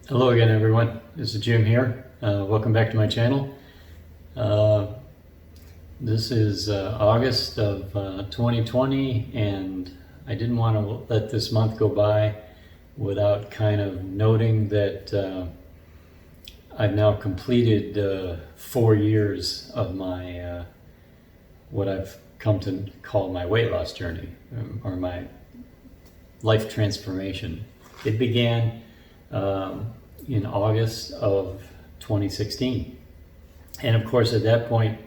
Hello again, everyone. This is Jim here. Welcome back to my channel. This is August of 2020, and I didn't want to let this month go by without kind of noting that I've now completed 4 years of my what I've come to call my weight loss journey, or my life transformation. It began in August of 2016. And of course, at that point,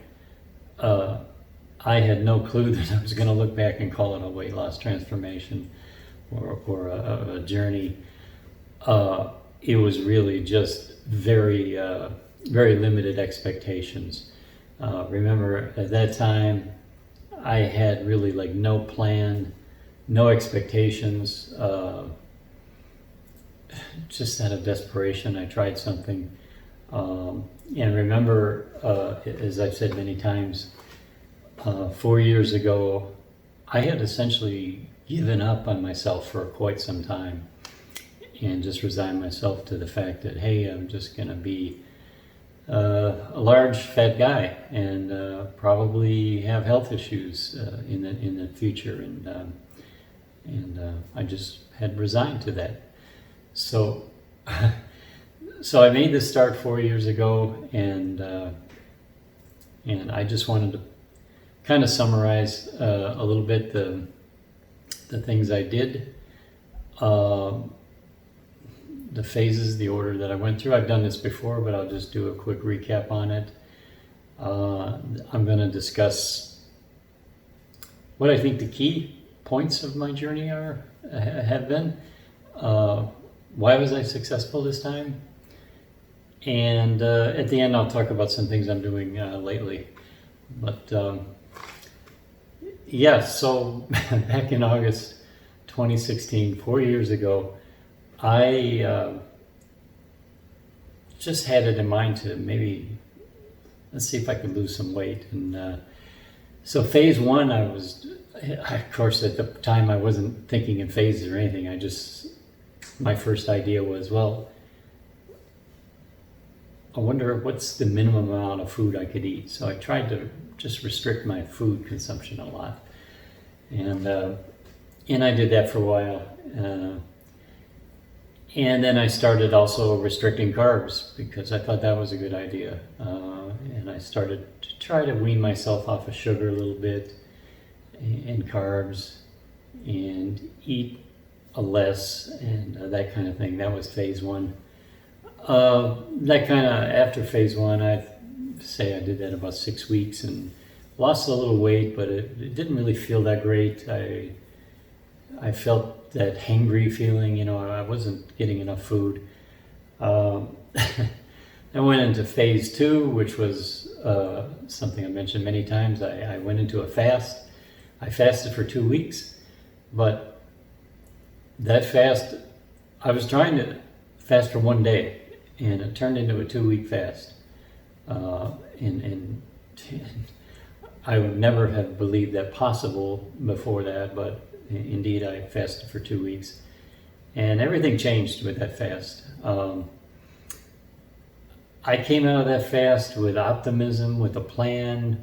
I had no clue that I was going to look back and call it a weight loss transformation or a journey. It was really just very limited expectations. Remember, at that time, I had really like no plan, no expectations. Just out of desperation, I tried something. And remember, as I've said many times, 4 years ago, I had essentially given up on myself for quite some time and just resigned myself to the fact that, hey, I'm just going to be a large, fat guy and probably have health issues in the future. And I just had resigned to that. So I made this start 4 years ago, and I just wanted to kind of summarize a little bit the things I did, the phases, the order that I went through. I've done this before, but I'll just do a quick recap on it. I'm going to discuss what I think the key points of my journey have been. Why was I successful this time? And at the end, I'll talk about some things I'm doing lately. But yeah, so back in August 2016, 4 years ago, I just had it in mind to maybe, let's see if I could lose some weight. And so phase one, of course, at the time, I wasn't thinking in phases or anything. My first idea was, well, I wonder what's the minimum amount of food I could eat. So I tried to just restrict my food consumption a lot. And I did that for a while. And then I started also restricting carbs because I thought that was a good idea. And I started to try to wean myself off of sugar a little bit and carbs and eat less and that kind of thing. That was phase one. That kind of, after phase one, I'd say I did that about 6 weeks and lost a little weight, but it didn't really feel that great. I felt that hangry feeling, I wasn't getting enough food. I went into phase two, which was something I mentioned many times. I went into a fast. I fasted for 2 weeks, but that fast, I was trying to fast for 1 day, and it turned into a 2-week fast. And I would never have believed that possible before that, but indeed I fasted for 2 weeks. And everything changed with that fast. I came out of that fast with optimism, with a plan,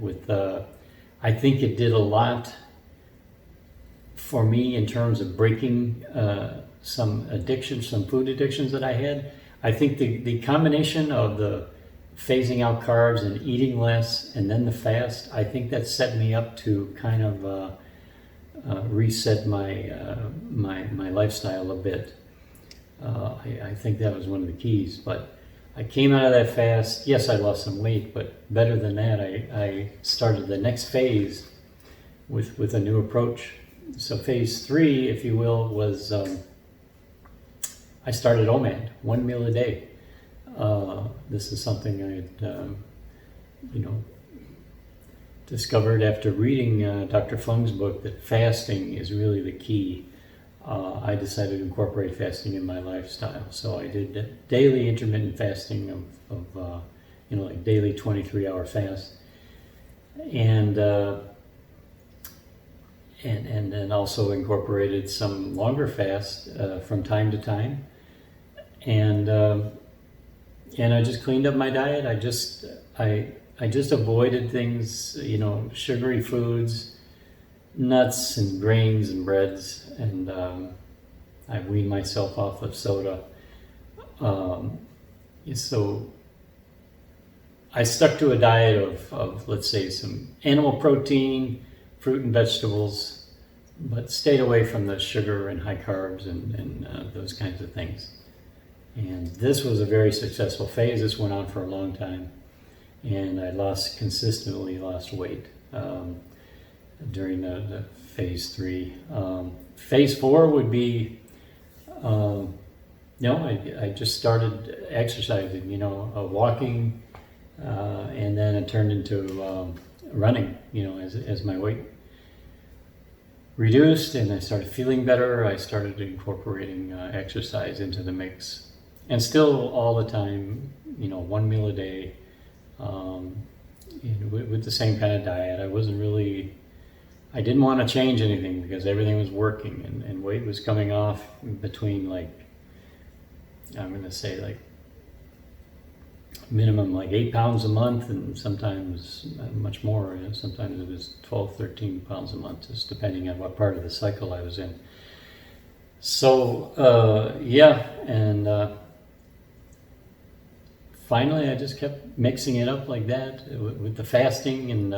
I think it did a lot for me in terms of breaking some addictions, some food addictions that I had. I think the combination of the phasing out carbs and eating less and then the fast, I think that set me up to kind of reset my lifestyle a bit. I think that was one of the keys. But I came out of that fast. Yes, I lost some weight, but better than that, I started the next phase with a new approach. So phase three, if you will, was I started OMAD, 1 meal a day. This is something I had, discovered after reading Dr. Fung's book, that fasting is really the key. I decided to incorporate fasting in my lifestyle. So I did daily intermittent fasting of like daily 23-hour fast. And then also incorporated some longer fasts from time to time. and I just cleaned up my diet. I just avoided things, sugary foods, nuts and grains and breads, and I weaned myself off of soda. So I stuck to a diet of, let's say, some animal protein, fruit and vegetables, but stayed away from the sugar and high carbs and those kinds of things. And this was a very successful phase. This went on for a long time, and I consistently lost weight during the phase 3. Phase 4 would be, I just started exercising, walking, and then it turned into running, as my weight reduced and I started feeling better. I started incorporating exercise into the mix. And still all the time, 1 meal a day, with the same kind of diet. I didn't want to change anything because everything was working, and weight was coming off between I'm going to say minimum 8 pounds a month, and sometimes much more. Sometimes it was 12, 13 pounds a month, just depending on what part of the cycle I was in. So, finally I just kept mixing it up like that with the fasting and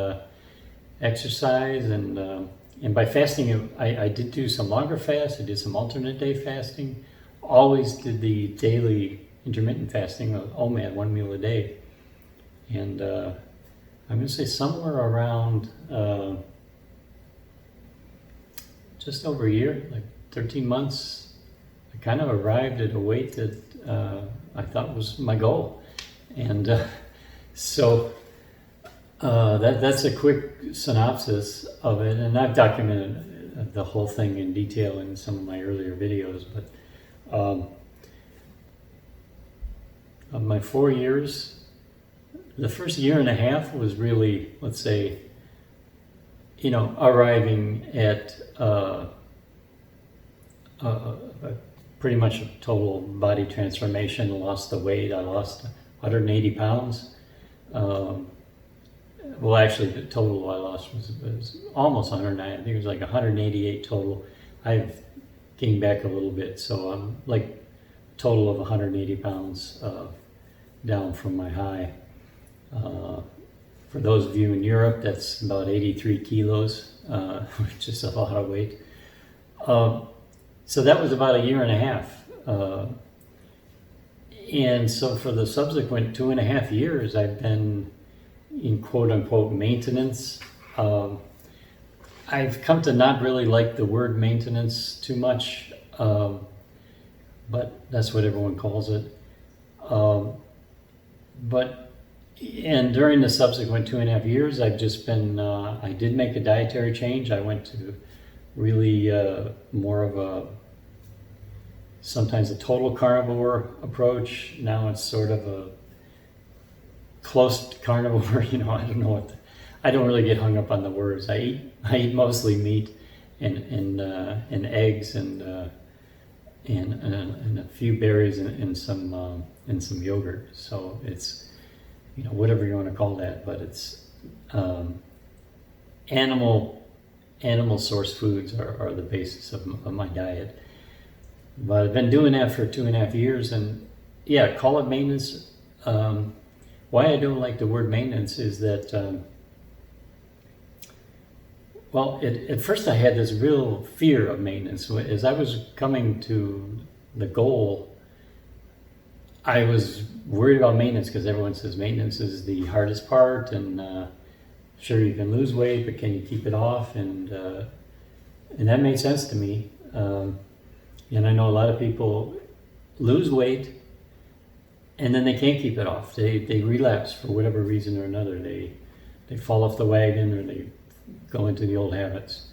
exercise. And by fasting, I did do some longer fasts. I did some alternate day fasting. Always did the daily intermittent fasting of OMAD, 1 meal a day. And I'm going to say somewhere around just over a year, 13 months, I kind of arrived at a weight that I thought was my goal. And so that's a quick synopsis of it. And I've documented the whole thing in detail in some of my earlier videos. But of my 4 years, the first year and a half was really, let's say, arriving at pretty much a total body transformation. I lost the weight. I lost 180 pounds. Well, actually, the total I lost was almost 190. I think it was 188 total. I've gained back a little bit, so I'm total of 180 pounds down from my high. For those of you in Europe, that's about 83 kilos, which is a lot of weight. So that was about a year and a half. And so for the subsequent 2.5 years, I've been in quote-unquote maintenance. I've come to not really like the word maintenance too much, but that's what everyone calls it. And during the subsequent 2.5 years, I've just been, I did make a dietary change. I went to really more of sometimes a total carnivore approach. Now it's sort of a close to carnivore. I don't know I don't really get hung up on the words. I eat mostly meat and eggs and a few berries and some yogurt. So it's whatever you want to call that, but it's animal source foods are the basis of my diet. But I've been doing that for 2.5 years, and call it maintenance. Why I don't like the word maintenance is that at first I had this real fear of maintenance. As I was coming to the goal, I was worried about maintenance because everyone says maintenance is the hardest part, and sure, you can lose weight, but can you keep it off? And that made sense to me. And I know a lot of people lose weight and then they can't keep it off. They relapse for whatever reason or another. They fall off the wagon, or they go into the old habits.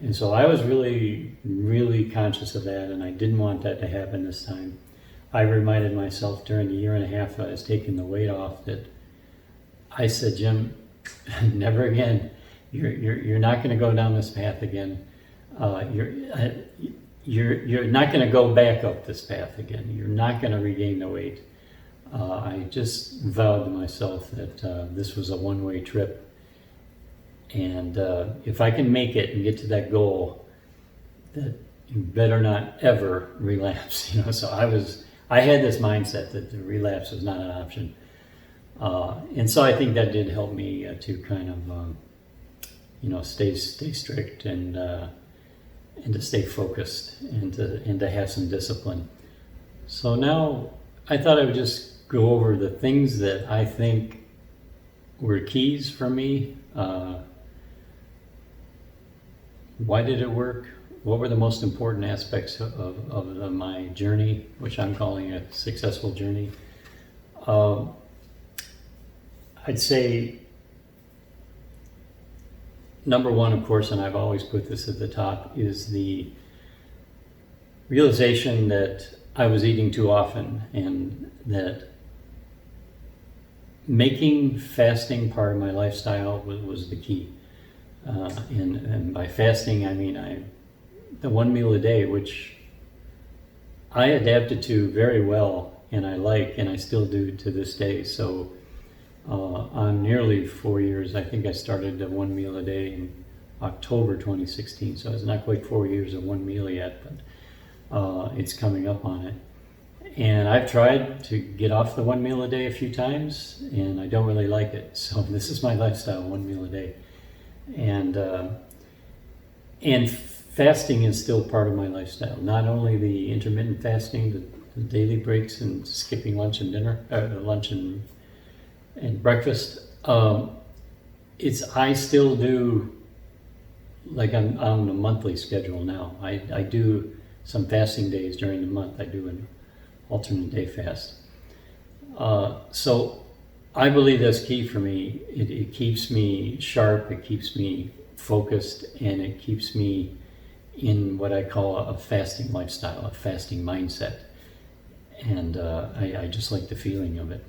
And so I was really, really conscious of that, and I didn't want that to happen this time. I reminded myself during the year and a half I was taking the weight off that I said, Jim, never again. You're not going to go down this path again. you're not going to go back up this path again. You're not going to regain the weight. I just vowed to myself that this was a one-way trip, and if I can make it and get to that goal, that you better not ever relapse. So I had this mindset that the relapse was not an option, and so I think that did help me to kind of stay strict and to stay focused and to have some discipline. So now I thought I would just go over the things that I think were keys for me. Why did it work? What were the most important aspects of my journey, which I'm calling a successful journey? I'd say number one, of course, and I've always put this at the top, is the realization that I was eating too often, and that making fasting part of my lifestyle was the key. And by fasting, I mean the one meal a day, which I adapted to very well, and I like, and I still do to this day. So on nearly 4 years, I think I started the one meal a day in October 2016. So it's not quite 4 years of one meal yet, but it's coming up on it. And I've tried to get off the one meal a day a few times, and I don't really like it. So this is my lifestyle, one meal a day. And fasting is still part of my lifestyle. Not only the intermittent fasting, the daily breaks and skipping lunch and dinner, lunch and breakfast. I still do, like I'm on a monthly schedule now. I do some fasting days during the month. I do an alternate day fast. So I believe that's key for me. It keeps me sharp, it keeps me focused, and it keeps me in what I call a fasting lifestyle, a fasting mindset. And I just like the feeling of it.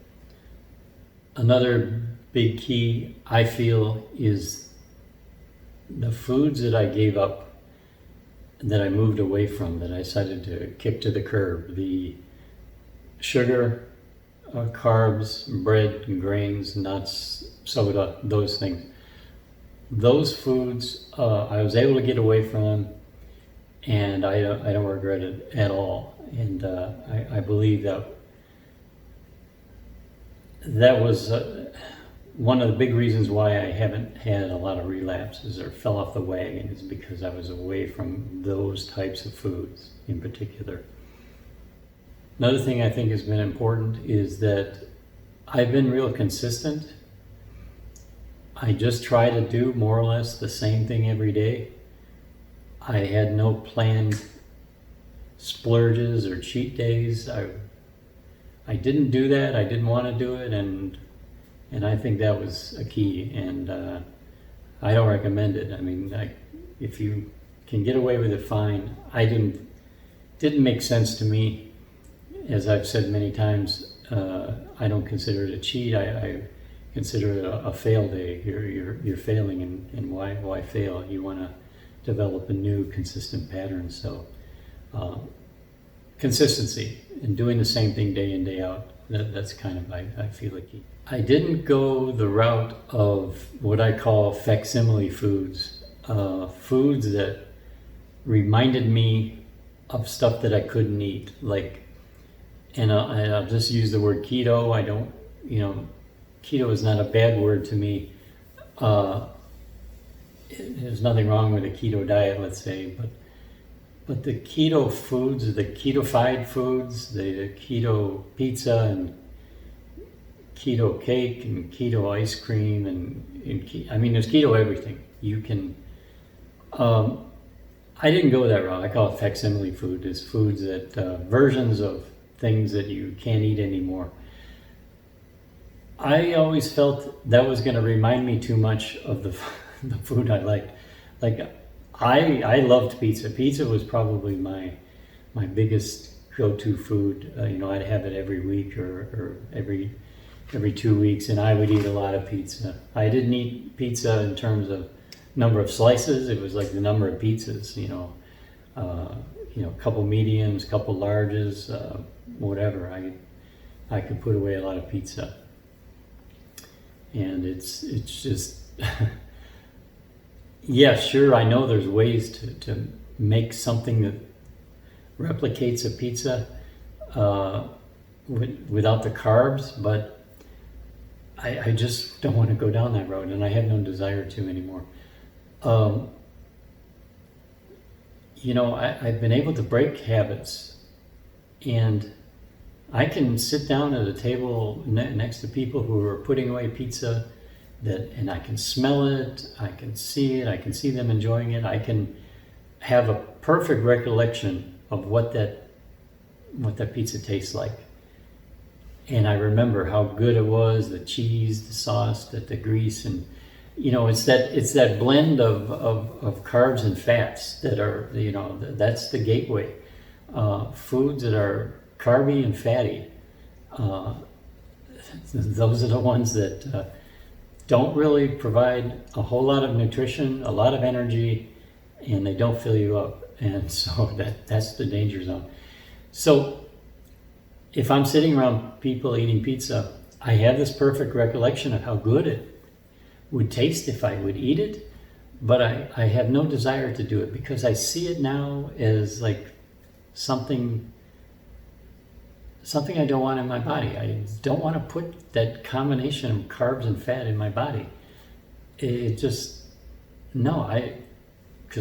Another big key, I feel, is the foods that I gave up, that I moved away from, that I decided to kick to the curb. The sugar, carbs, bread, grains, nuts, soda, those things. Those foods, I was able to get away from them, and I don't regret it at all. And I believe that was one of the big reasons why I haven't had a lot of relapses or fell off the wagon, is because I was away from those types of foods in particular. Another thing I think has been important is that I've been real consistent. I just try to do more or less the same thing every day. I had no planned splurges or cheat days. I didn't do that. I didn't want to do it, and I think that was a key. And I don't recommend it. I mean, if you can get away with it, fine. Didn't make sense to me. As I've said many times, I don't consider it a cheat. I consider it a fail day. You're failing, and why fail? You want to develop a new consistent pattern. So consistency and doing the same thing day in, day out, that's kind of, I feel like key. I didn't go the route of what I call facsimile foods, foods that reminded me of stuff that I couldn't eat, and I'll just use the word keto. Keto is not a bad word to me. There's nothing wrong with a keto diet, let's say, but the keto foods, the ketofied foods, the keto pizza and keto cake and keto ice cream, there's keto everything. You can, I didn't go that route. I call it facsimile food. It's foods that, versions of things that you can't eat anymore. I always felt that was going to remind me too much of the food I liked. I loved pizza. Pizza was probably my biggest go-to food. I'd have it every week or every 2 weeks, and I would eat a lot of pizza. I didn't eat pizza in terms of number of slices. It was like the number of pizzas. a couple mediums, couple larges, whatever. I could put away a lot of pizza. And it's just, yeah, sure, I know there's ways to make something that replicates a pizza without the carbs, but I just don't want to go down that road, and I have no desire to anymore. I've been able to break habits, and I can sit down at a table next to people who are putting away pizza, and I can smell it, I can see it, I can see them enjoying it. I can have a perfect recollection of what that pizza tastes like. And I remember how good it was, the cheese, the sauce, the grease, and it's that blend of carbs and fats that are, that's the gateway. Foods that are carby and fatty, those are the ones that don't really provide a whole lot of nutrition, a lot of energy, and they don't fill you up. And so that's the danger zone. So if I'm sitting around people eating pizza, I have this perfect recollection of how good it would taste if I would eat it, but I have no desire to do it because I see it now as like something I don't want in my body. I don't want to put that combination of carbs and fat in my body. Because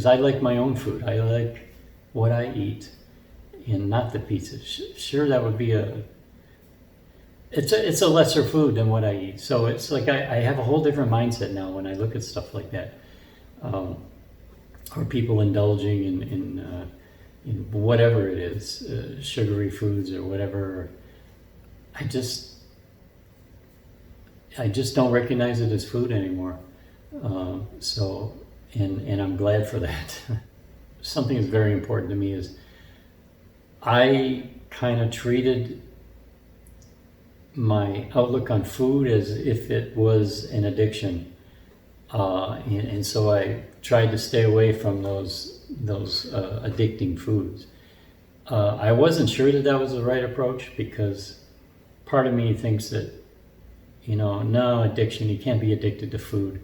I like my own food. I like what I eat and not the pizza. Sure, that would be it's a lesser food than what I eat. So it's like I have a whole different mindset now when I look at stuff like that. Or people indulging in whatever it is, sugary foods or whatever. I just don't recognize it as food anymore. And I'm glad for that. Something that's very important to me is I kind of treated my outlook on food as if it was an addiction. And so I tried to stay away from those addicting foods. I wasn't sure that was the right approach because part of me thinks that, no, addiction, you can't be addicted to food.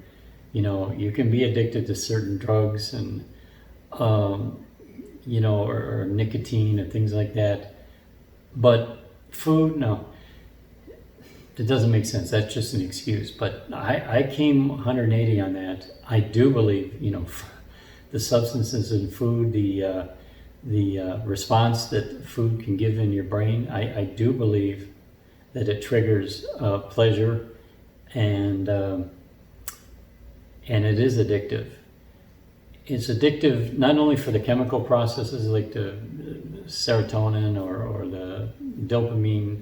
You can be addicted to certain drugs and, or nicotine and things like that. But food, no. It doesn't make sense. That's just an excuse. But I came 180 on that. I do believe, the substances in food, the response that food can give in your brain, I do believe that it triggers pleasure and it is addictive. It's addictive not only for the chemical processes like the serotonin or the dopamine,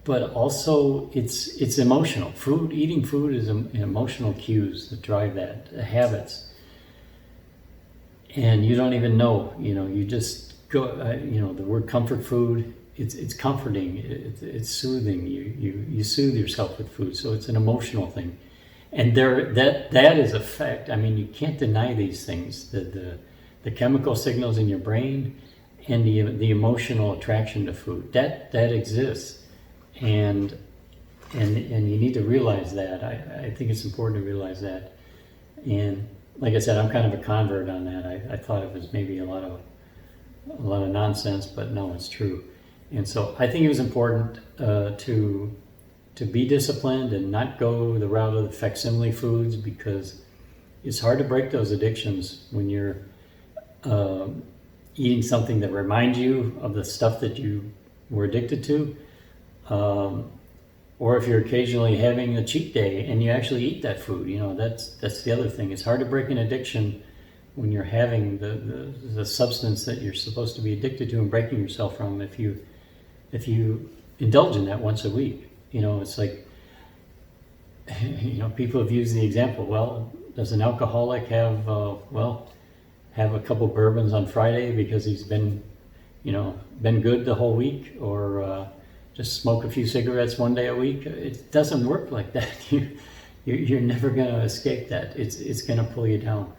but also it's emotional. Eating food is emotional cues that drive that, habits. And you don't even know, you just go, the word comfort food, it's comforting, it's soothing. You soothe yourself with food, so it's an emotional thing. And that is a fact. I mean, you can't deny these things, the chemical signals in your brain and the emotional attraction to food. That exists. And you need to realize that. I think it's important to realize that. And like I said, I'm kind of a convert on that. I thought it was maybe a lot of nonsense, but no, it's true. And so I think it was important to be disciplined and not go the route of the facsimile foods, because it's hard to break those addictions when you're eating something that reminds you of the stuff that you were addicted to. Or if you're occasionally having a cheat day and you actually eat that food, that's the other thing. It's hard to break an addiction when you're having the substance that you're supposed to be addicted to and breaking yourself from if you indulge in that once a week. It's like, people have used the example, well, does an alcoholic have a couple bourbons on Friday because he's been good the whole week, or just smoke a few cigarettes one day a week? It doesn't work like that. You're never going to escape that. It's going to pull you down.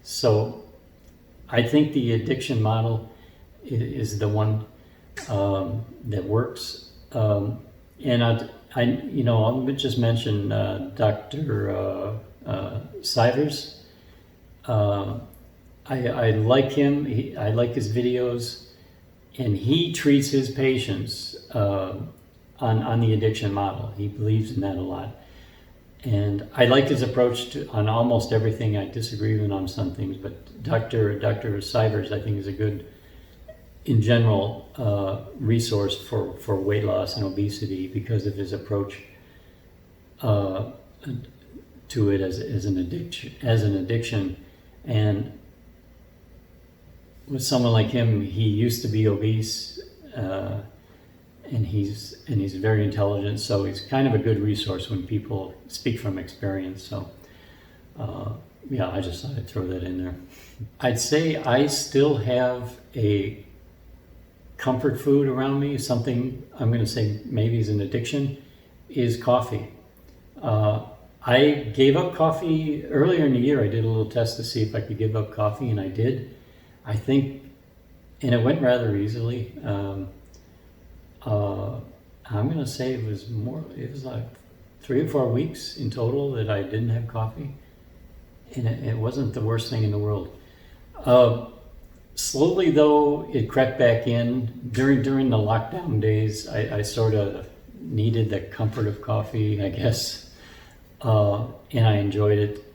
So I think the addiction model is the one that works. And I'll just mention Dr. Sivers. I like him. I like his videos, and he treats his patients on the addiction model. He believes in that a lot. And I like his approach on almost everything. I disagree with him on some things, but Dr. Sivers, I think, is a good, in general, resource for weight loss and obesity because of his approach to it as an addiction. And with someone like him, he used to be obese, and he's very intelligent, so he's kind of a good resource when people speak from experience. So I just thought I'd throw that in there. I'd say I still have a comfort food around me. Something I'm going to say maybe is an addiction is coffee. I gave up coffee earlier in the year. I did a little test to see if I could give up coffee, and I did. I think, and it went rather easily. I'm going to say it was like 3 or 4 weeks in total that I didn't have coffee. And it wasn't the worst thing in the world. Slowly though, it crept back in. During the lockdown days, I sort of needed the comfort of coffee, I guess. And I enjoyed it.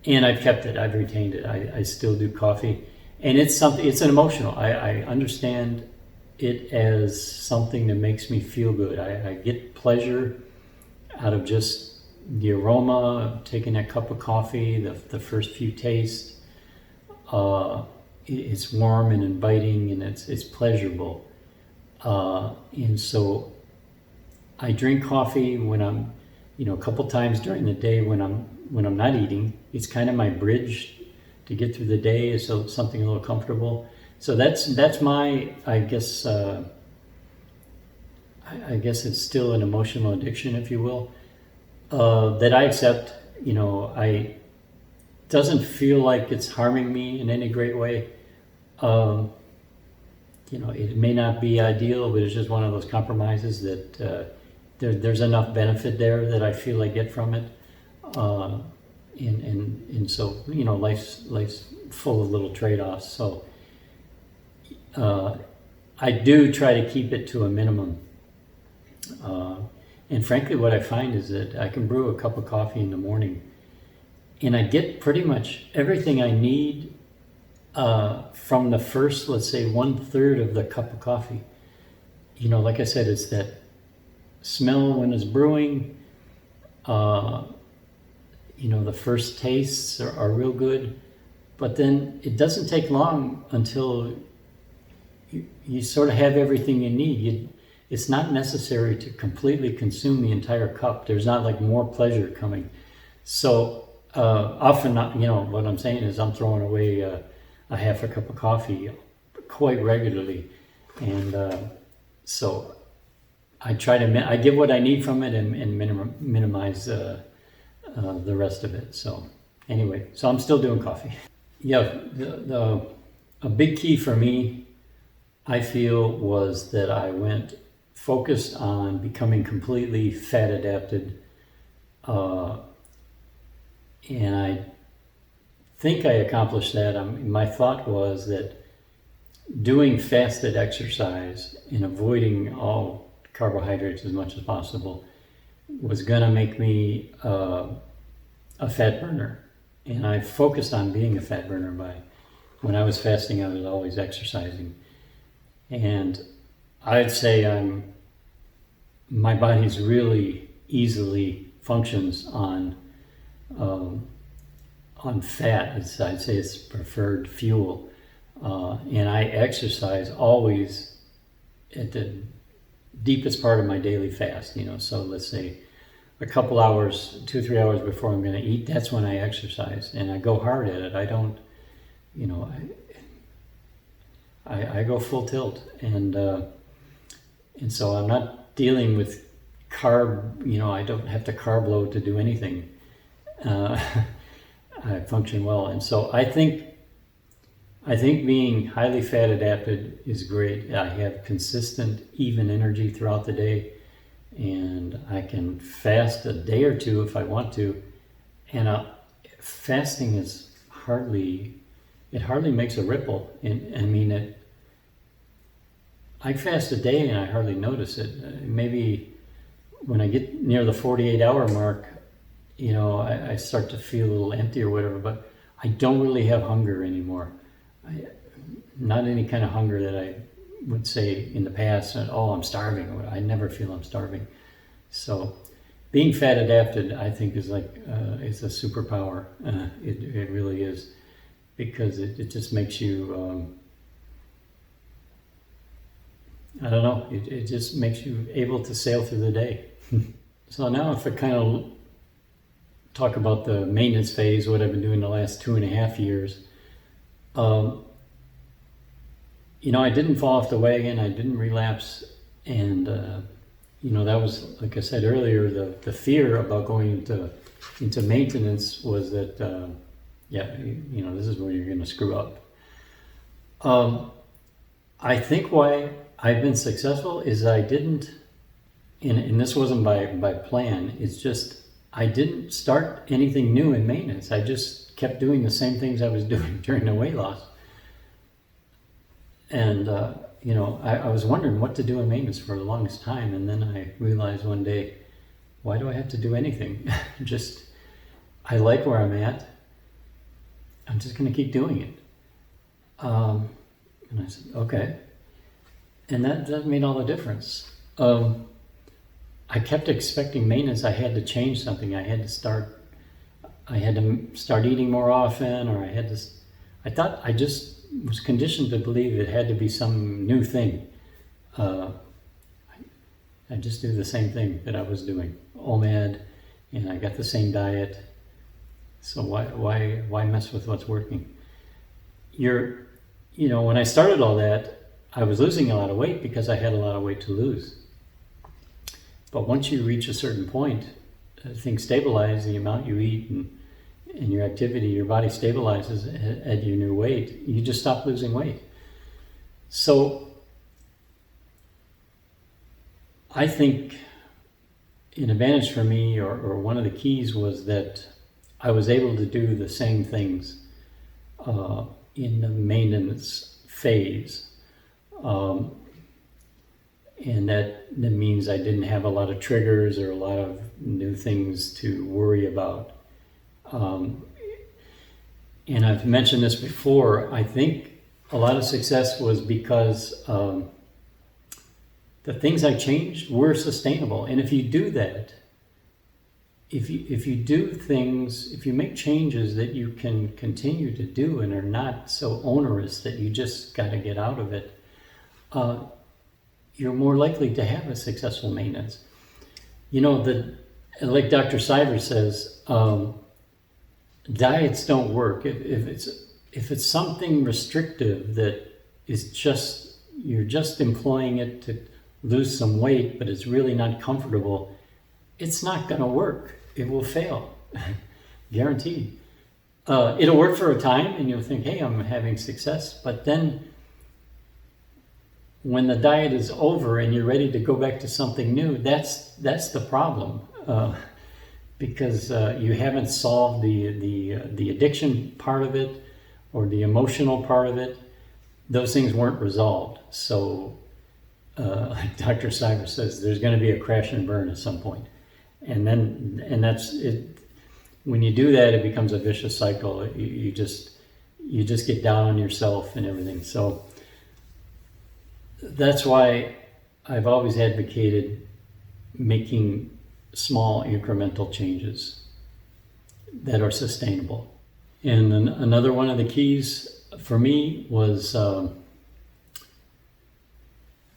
And I've kept it, I've retained it. I still do coffee. And it's an emotional, I understand it as something that makes me feel good. I get pleasure out of just the aroma of taking that cup of coffee, the first few tastes. It's warm and inviting, and it's pleasurable. And so I drink coffee when I'm, a couple times during the day when I'm not eating. It's kind of my bridge to get through the day, is something a little comfortable. So that's my, I guess it's still an emotional addiction, if you will, that I accept. I doesn't feel like it's harming me in any great way. It may not be ideal, but it's just one of those compromises that there's enough benefit there that I feel I get from it. And so, life's full of little trade-offs. So I do try to keep it to a minimum. And frankly, what I find is that I can brew a cup of coffee in the morning, and I get pretty much everything I need from the first, let's say, 1/3 of the cup of coffee. Like I said, it's that smell when it's brewing. The first tastes are real good, but then it doesn't take long until you sort of have everything you need. It's not necessary to completely consume the entire cup. There's not like more pleasure coming. So often, what I'm saying is I'm throwing away a half a cup of coffee quite regularly. And so I try to, I get what I need from it and minimize the rest of it. So anyway, so I'm still doing coffee. Yeah, a big key for me, I feel, was that I went focused on becoming completely fat adapted. And I think I accomplished that. My thought was that doing fasted exercise and avoiding all carbohydrates as much as possible was going to make me a fat burner. And I focused on being a fat burner when I was fasting, I was always exercising. And I'd say my body's really easily functions on fat. I'd say it's preferred fuel. And I exercise always at the deepest part of my daily fast, so let's say a couple hours, 2-3 hours before I'm going to eat, that's when I exercise, and I go hard at it. I don't, I go full tilt, and so I'm not dealing with carb, I don't have to carb load to do anything. I function well, and so I think I think being highly fat adapted is great. I have consistent, even energy throughout the day, and I can fast a day or two if I want to. And fasting is hardly makes a ripple. And I mean, I fast a day and I hardly notice it. Maybe when I get near the 48-hour mark, I start to feel a little empty or whatever, but I don't really have hunger anymore. Not any kind of hunger that I would say in the past, oh, I'm starving. I never feel I'm starving. So being fat adapted, I think, is it's a superpower. It really is, because it just makes you, I don't know, it just makes you able to sail through the day. So now if I kind of talk about the maintenance phase, what I've been doing the last 2.5 years, I didn't fall off the wagon, I didn't relapse, and that was, like I said earlier, the fear about going into maintenance was that, this is where you're going to screw up. I think why I've been successful is I didn't, and this wasn't by plan, it's just I didn't start anything new in maintenance. I just kept doing the same things I was doing during the weight loss. And, I was wondering what to do in maintenance for the longest time. And then I realized one day, why do I have to do anything? I like where I'm at. I'm just going to keep doing it. And I said, okay. And that made all the difference. I kept expecting maintenance. I had to change something. I had to start eating more often, or I thought I just was conditioned to believe it had to be some new thing. I just do the same thing that I was doing, OMAD, and I got the same diet. So why mess with what's working? When I started all that, I was losing a lot of weight because I had a lot of weight to lose. But once you reach a certain point, things stabilize, the amount you eat and your activity, your body stabilizes at your new weight. You just stop losing weight. So I think an advantage for me, or one of the keys, was that I was able to do the same things in the maintenance phase. And that means I didn't have a lot of triggers or a lot of new things to worry about. And I've mentioned this before, I think a lot of success was because the things I changed were sustainable. And if you do that, if you do things, if you make changes that you can continue to do and are not so onerous that you just got to get out of it, you're more likely to have a successful maintenance. Like Dr. Seivers says, diets don't work. If it's something restrictive that is you're just employing it to lose some weight, but it's really not comfortable, it's not going to work. It will fail, guaranteed. It'll work for a time, and you'll think, hey, I'm having success. But then when the diet is over and you're ready to go back to something new, that's the problem. Because you haven't solved the addiction part of it or the emotional part of it. Those things weren't resolved. So like Dr. Seivers says, there's going to be a crash and burn at some point. And that's it. When you do that, it becomes a vicious cycle. You just get down on yourself and everything. So that's why I've always advocated making small incremental changes that are sustainable. And another one of the keys for me was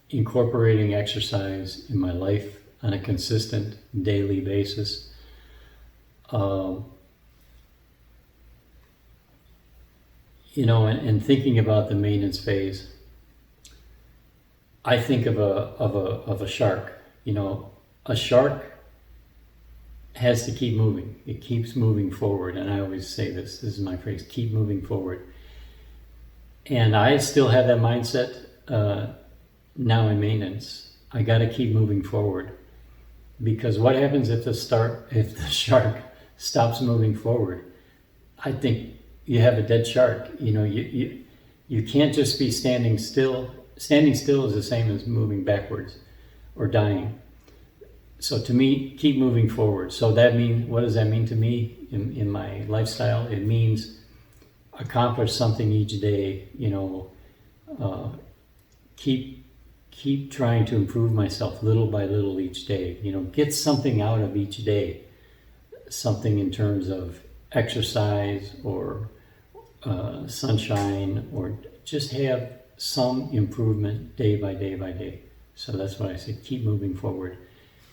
incorporating exercise in my life on a consistent daily basis. And thinking about the maintenance phase, I think of a shark. A shark has to keep moving. It keeps moving forward. And I always say this is my phrase, keep moving forward. And I still have that mindset now in maintenance. I got to keep moving forward, because what happens if the shark stops moving forward? I think you have a dead shark. You can't just be standing still. Standing still is the same as moving backwards or dying. So to me, keep moving forward. So what does that mean to me in my lifestyle? It means accomplish something each day. Keep trying to improve myself little by little each day. Get something out of each day. Something in terms of exercise or sunshine, or just have some improvement day by day by day. So that's what I say, keep moving forward.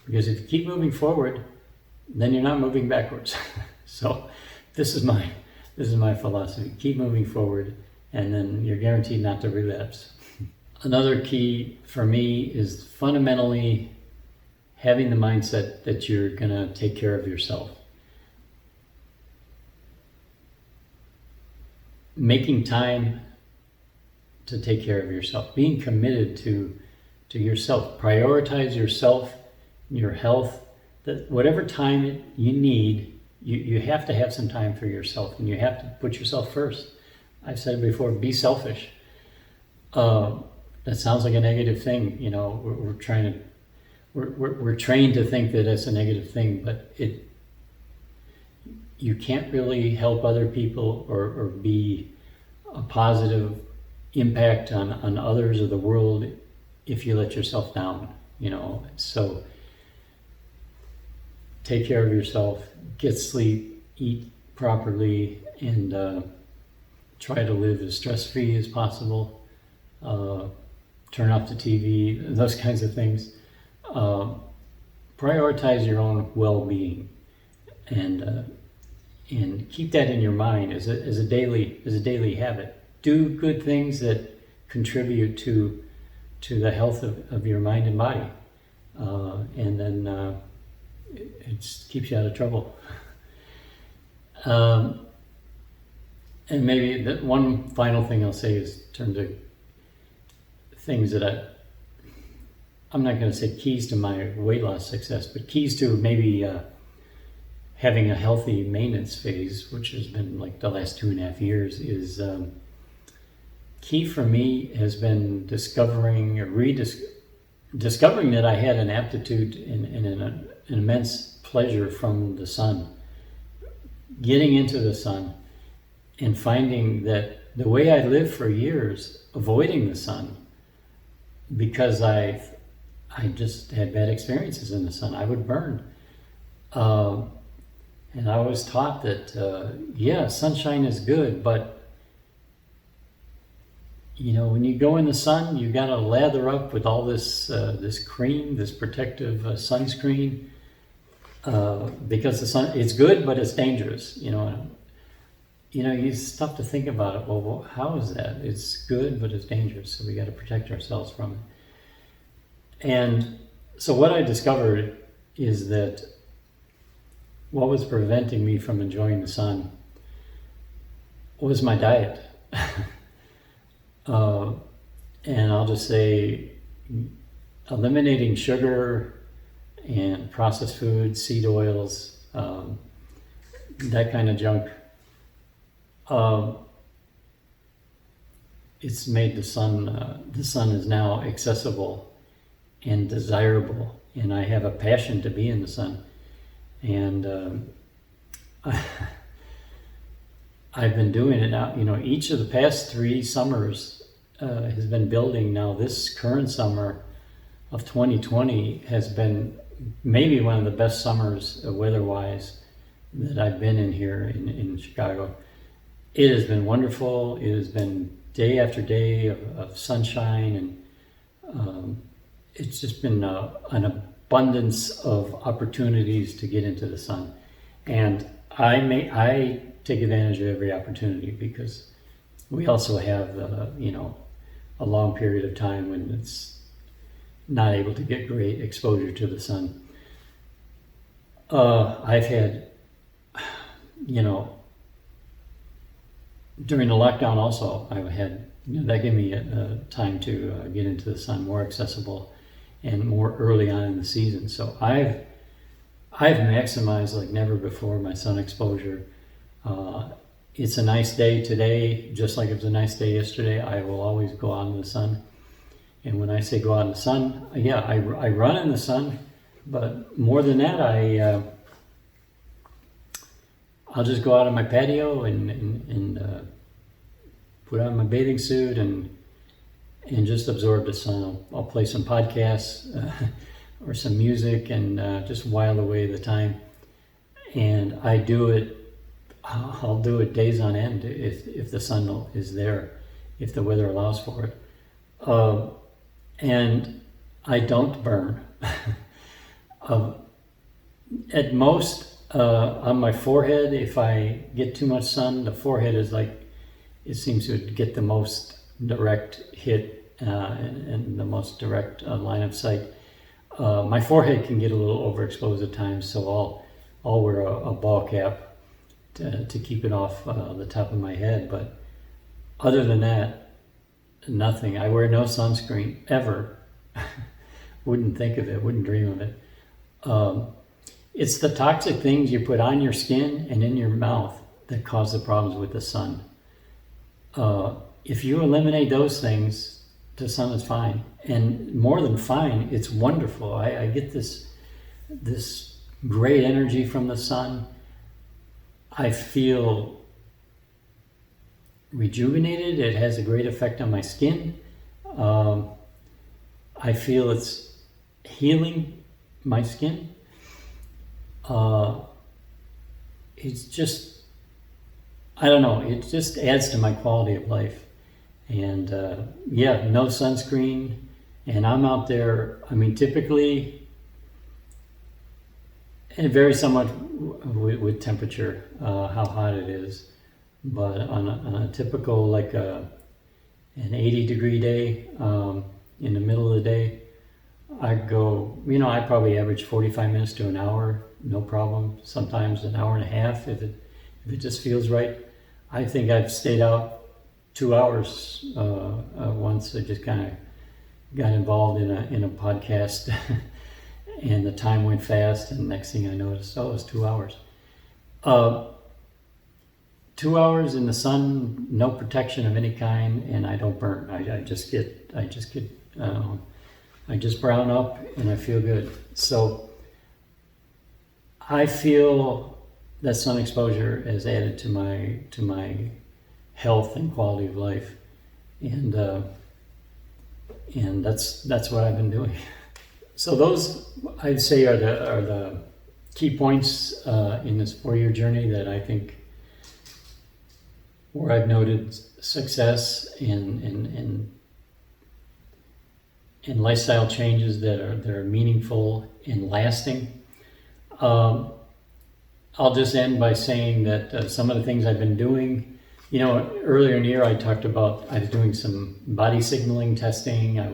Because if you keep moving forward, then you're not moving backwards. So this is my philosophy. Keep moving forward, and then you're guaranteed not to relapse. Another key for me is fundamentally having the mindset that you're going to take care of yourself. Making time to take care of yourself. Being committed to yourself. Prioritize yourself, your health. That whatever time you need, you have to have some time for yourself, and you have to put yourself first. I've said it before, be selfish. That sounds like a negative thing. We're trained to think that it's a negative thing, but you can't really help other people or be a positive impact on others or the world if you let yourself down. So take care of yourself, get sleep, eat properly, and try to live as stress-free as possible. Turn off the TV, those kinds of things. Prioritize your own well-being, and keep that in your mind as a daily habit. Do good things that contribute to the health of your mind and body, and then it just keeps you out of trouble. And maybe one final thing I'll say is in terms of things that I'm not going to say keys to my weight loss success, but keys to maybe having a healthy maintenance phase, which has been like the last 2.5 years, is key for me has been discovering that I had an aptitude and an immense pleasure from the sun. Getting into the sun and finding that the way I lived for years, avoiding the sun, because I just had bad experiences in the sun. I would burn. And I was taught that, sunshine is good, but when you go in the sun, you got to lather up with all this cream, this protective sunscreen, because the sun, it's good, but it's dangerous. You stop to think about it. Well, how is that? It's good, but it's dangerous. So we got to protect ourselves from it. And so what I discovered is that what was preventing me from enjoying the sun was my diet. And I'll just say, eliminating sugar and processed foods, seed oils, that kind of junk. It's made the sun is now accessible and desirable, and I have a passion to be in the sun. And I've been doing it now. Each of the past 3 summers has been building. Now this current summer of 2020 has been maybe one of the best summers weather-wise that I've been in here in Chicago. It has been wonderful. It has been day after day of sunshine, and it's just been an abundance of opportunities to get into the sun. And I take advantage of every opportunity, because we also have a long period of time when it's not able to get great exposure to the sun. I've had, during the lockdown also, I've had that gave me a time to get into the sun more accessible and more early on in the season. So I've maximized like never before my sun exposure. It's a nice day today, just like it was a nice day yesterday. I will always go out in the sun. And when I say go out in the sun, yeah, I run in the sun, but more than that, I'll just go out on my patio and put on my bathing suit and just absorb the sun. I'll play some podcasts or some music and just while away the time. And I'll do it days on end if the sun is there, if the weather allows for it. And I don't burn. At most, on my forehead, if I get too much sun, the forehead is like, it seems to get the most direct hit and the most direct line of sight. My forehead can get a little overexposed at times, so I'll wear a ball cap to keep it off the top of my head. But other than that, nothing. I wear no sunscreen ever. Wouldn't think of it, wouldn't dream of it. It's the toxic things you put on your skin and in your mouth that cause the problems with the sun. If you eliminate those things, the sun is fine. And more than fine, it's wonderful. I get this great energy from the sun. I feel rejuvenated. It has a great effect on my skin. I feel it's healing my skin. It's just, I don't know, it just adds to my quality of life. And yeah, no sunscreen. And I'm out there, I mean, typically, and it varies somewhat with temperature, how hot it is. But on a typical, like an 80-degree day, in the middle of the day, I go, I probably average 45 minutes to an hour, no problem. Sometimes an hour and a half if it just feels right. I think I've stayed out 2 hours once. I just kind of got involved in a podcast and the time went fast, and next thing I noticed, it was 2 hours. 2 hours in the sun, no protection of any kind, and I don't burn. I just brown up and I feel good. So I feel that sun exposure has added to my health and quality of life, and that's what I've been doing. So those, I'd say, are the key points in this 4-year journey that I think, where I've noted success and lifestyle changes that are meaningful and lasting. I'll just end by saying that some of the things I've been doing, earlier in the year I talked about I was doing some body signaling testing. I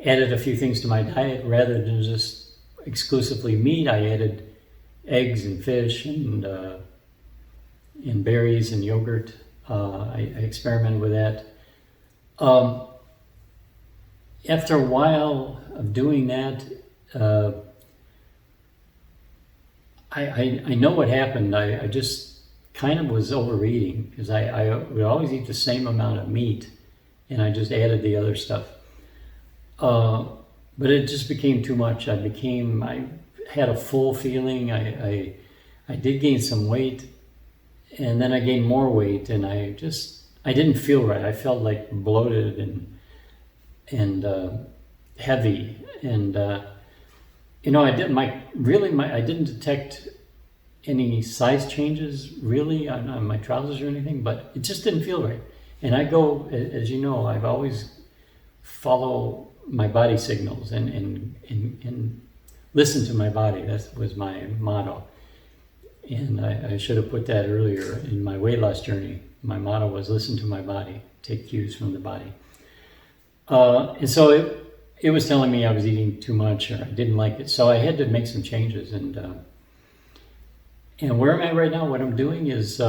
added a few things to my diet rather than just exclusively meat. I added eggs and fish and berries and yogurt. I experimented with that. After a while of doing that, I know what happened. I just kind of was overeating because I would always eat the same amount of meat, and I just added the other stuff. But it just became too much. I had a full feeling. I did gain some weight, and then I gained more weight, and I didn't feel right. I felt like bloated and heavy, and I didn't detect any size changes really on my trousers or anything, but it just didn't feel right. And I go, as you know, I've always follow my body signals and listen to my body. That was my motto. And I should have put that earlier in my weight loss journey. My motto was listen to my body, take cues from the body. And so it was telling me I was eating too much or I didn't like it. So I had to make some changes. And where I'm at right now, what I'm doing is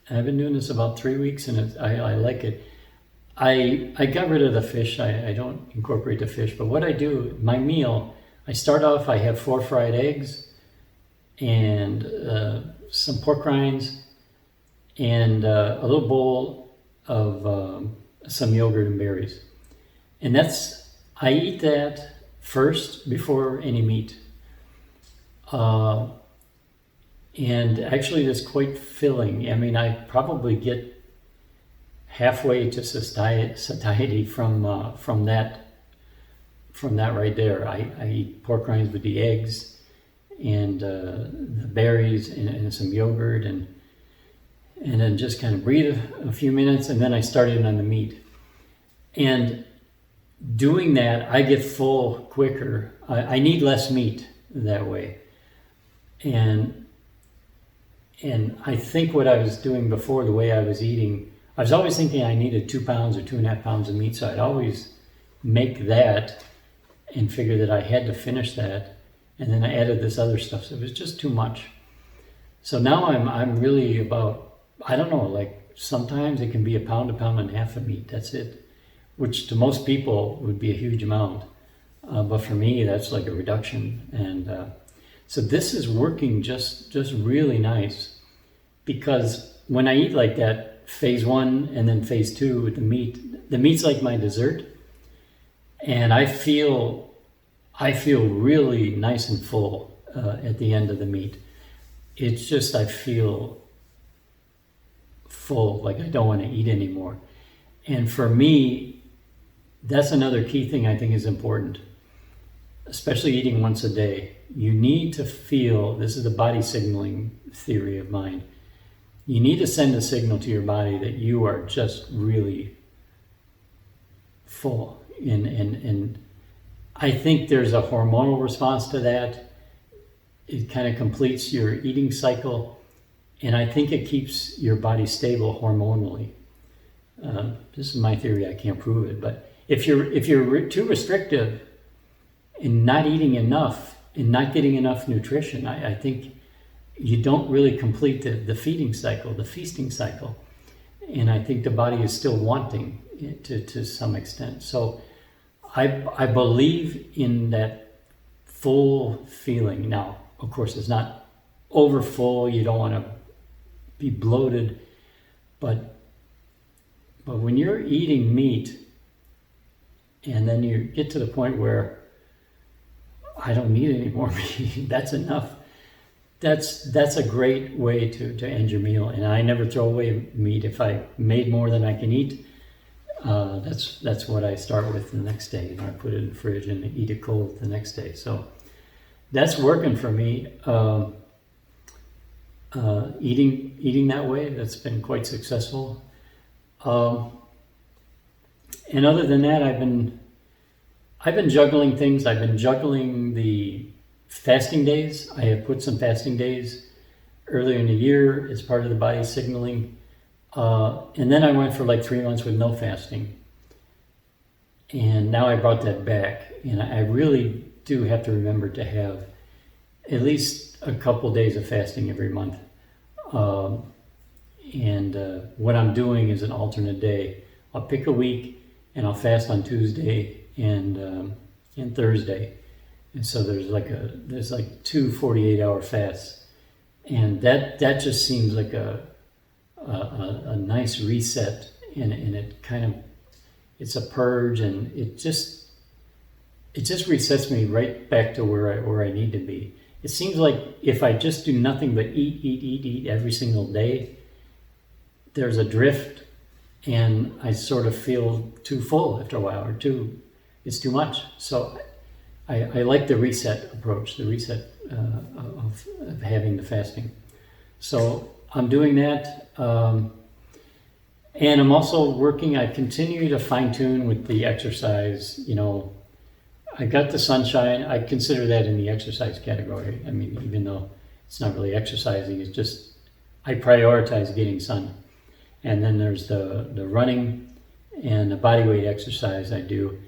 I've been doing this about 3 weeks, and I like it. I got rid of the fish. I don't incorporate the fish, but what I do, my meal, I start off, I have 4 fried eggs and some pork rinds and a little bowl of some yogurt and berries. And I eat that first before any meat. And actually that's quite filling. I mean, I probably get halfway to satiety from that right there. I eat pork rinds with the eggs and the berries and some yogurt and then just kind of breathe a few minutes, and then I started on the meat. And doing that, I get full quicker. I need less meat that way. And I think what I was doing before, the way I was eating, I was always thinking I needed 2 pounds or 2.5 pounds of meat, so I'd always make that and figure that I had to finish that, and then I added this other stuff, so it was just too much. So now I'm really about, I don't know, like sometimes it can be 1 pound, 1.5 pounds of meat, that's it, which to most people would be a huge amount, but for me that's like a reduction. And so this is working just really nice, because when I eat like that, phase 1 and then phase 2 with the meat's like my dessert, and I feel really nice and full at the end of the meat. It's just, I feel full, like I don't want to eat anymore. And for me, that's another key thing I think is important, especially eating once a day. You need to feel, this is the body signaling theory of mine, you need to send a signal to your body that you are just really full. And I think there's a hormonal response to that. It kind of completes your eating cycle, and I think it keeps your body stable hormonally. This is my theory, I can't prove it, but if you're too restrictive and not eating enough and not getting enough nutrition, I think you don't really complete the feeding cycle, the feasting cycle. And I think the body is still wanting it to some extent. So I believe in that full feeling. Now, of course, it's not over full. You don't want to be bloated. But when you're eating meat and then you get to the point where I don't need any more meat, that's enough. That's a great way to end your meal. And I never throw away meat. If I made more than I can eat, that's what I start with the next day. I put it in the fridge and eat it cold the next day. So that's working for me. Eating that way, that's been quite successful. And other than that, I've been juggling things. I've been juggling the fasting days. I have put some fasting days earlier in the year as part of the body signaling. And then I went for like 3 months with no fasting. And now I brought that back. And I really do have to remember to have at least a couple days of fasting every month. And what I'm doing is an alternate day. I'll pick a week and I'll fast on Tuesday and Thursday. And so there's like 2 48-hour fasts. And that just seems like a nice reset, and it kind of, it's a purge, and it just resets me right back to where I need to be. It seems like if I just do nothing but eat every single day, there's a drift, and I sort of feel too full after a while, or it's too much. So I like the reset approach, the reset of having the fasting. So I'm doing that. And I'm also working, I continue to fine tune with the exercise. I got the sunshine. I consider that in the exercise category. I mean, even though it's not really exercising, it's just, I prioritize getting sun. And then there's the running and the body weight exercise I do.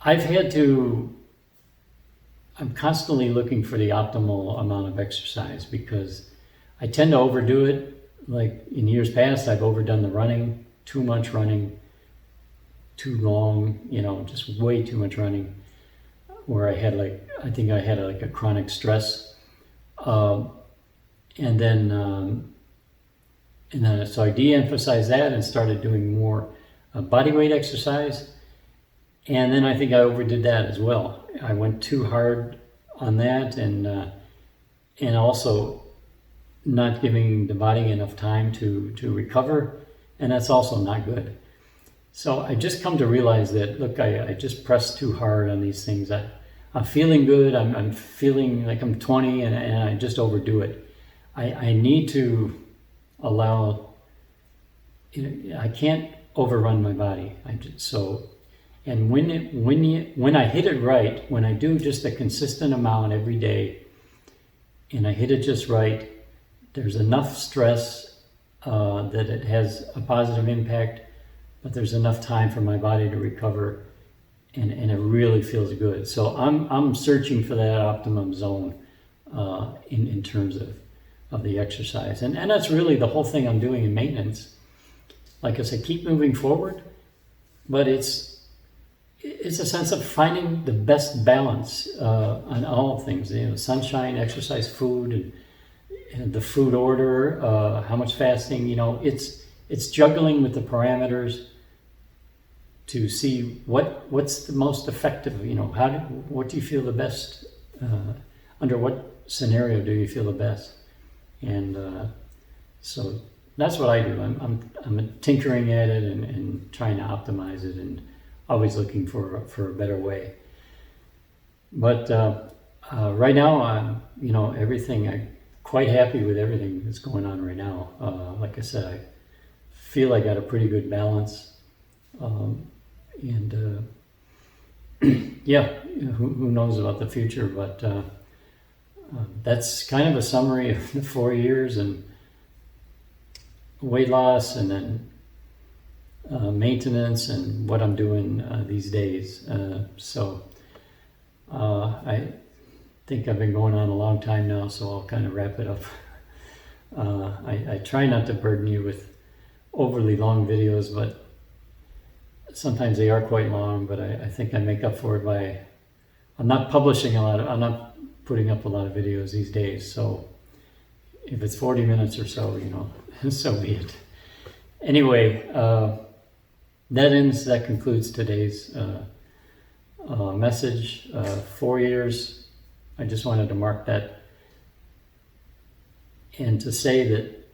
I'm constantly looking for the optimal amount of exercise because I tend to overdo it like in years past, I've overdone the running, too much running, too long, just way too much running, where I had I think I had a chronic stress. And then so I de-emphasized that and started doing more body weight exercise. And then I think I overdid that as well. I went too hard on that, and also not giving the body enough time to recover, and that's also not good. So I just come to realize that, look, I just pressed too hard on these things. I'm feeling good. I'm feeling like I'm 20, and I just overdo it. I need to allow. I can't overrun my body. And when I hit it right, when I do just a consistent amount every day, and I hit it just right, there's enough stress that it has a positive impact, but there's enough time for my body to recover, and it really feels good. So I'm searching for that optimum zone in terms of the exercise, and that's really the whole thing I'm doing in maintenance. Like I said, keep moving forward, but it's a sense of finding the best balance on all things. Sunshine, exercise, food, and the food order, how much fasting. It's juggling with the parameters to see what's the most effective. What do you feel the best? Under what scenario do you feel the best? And so that's what I do. I'm tinkering at it and trying to optimize it, and always looking for a better way. But right now, I'm quite happy with everything that's going on right now. Like I said, I feel I got a pretty good balance, and yeah, who knows about the future? But that's kind of a summary of the 4 years, and weight loss, and then maintenance, and what I'm doing these days. So I think I've been going on a long time now, so I'll kind of wrap it up. I try not to burden you with overly long videos, but sometimes they are quite long, but I think I make up for it I'm not putting up a lot of videos these days, so if it's 40 minutes or so, so be it. Anyway, that concludes today's message. 4 years. I just wanted to mark that, and to say that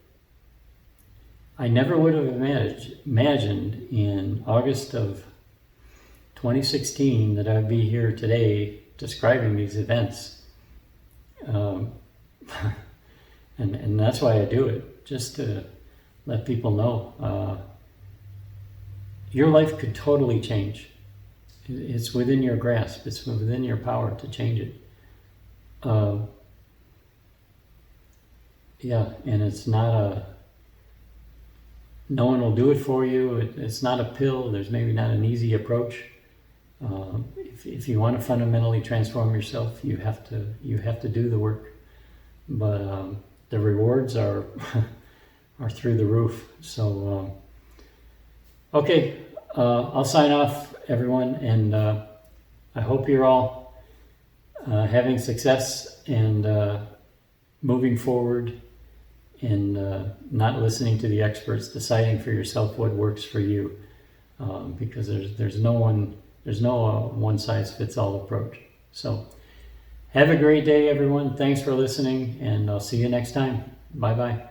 I never would have imagined in August of 2016 that I'd be here today describing these events. And that's why I do it, just to let people know your life could totally change. It's within your grasp. It's within your power to change it. Yeah, and it's not no one will do it for you. It's not a pill. There's maybe not an easy approach. If you want to fundamentally transform yourself, you have to do the work. But the rewards are through the roof. So okay, I'll sign off, everyone, and I hope you're all having success and moving forward, and not listening to the experts, deciding for yourself what works for you, because there's no one size fits all approach. So have a great day, everyone. Thanks for listening, and I'll see you next time. Bye bye.